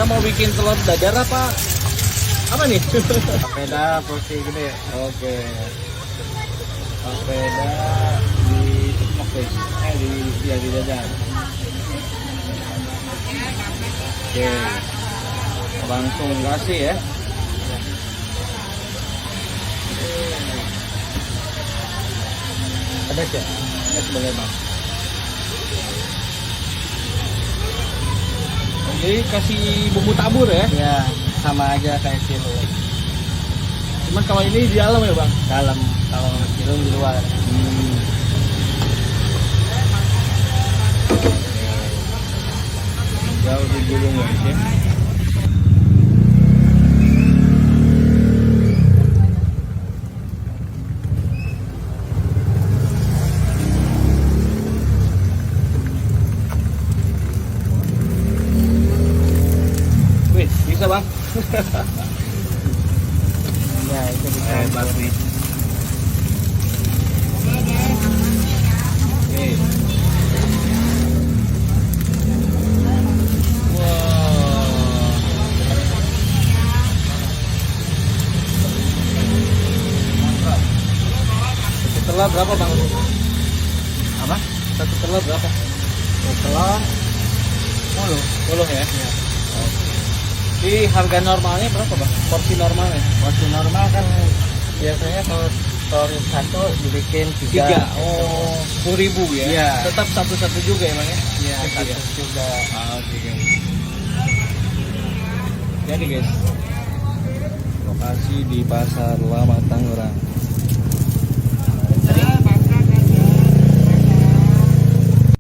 mau bikin telur dadar apa nih? Papeda porsi gede. Oke. Papeda di oke. Di dadar. Oke. Langsung kasih ya. Ada ya? Ini sebagai bang. Jadi kasih bumbu tabur ya? Ya, sama aja kayak kilo. Cuman kalau ini di dalam ya bang? Dalam, kalau kilo di luar. Jauh digulung ya guys ya. Wih, bisa bang. Ya, itu bisa. Hebat nih. Oke. Wow. Mantap. Satu telur berapa bang? Apa? Satu telur berapa? Telur 10 ya? Iya. Di harga normalnya berapa bang? Porsi normalnya? porsi normal kan biasanya kalau telur satu dibikin 3. 3. Oh, 10.000 ya? Iya. Tetap satu-satu juga ya bang ya? Iya, Oke, satu juga. Oke guys. Jadi guys, lokasi di Pasar Lama Tangerang.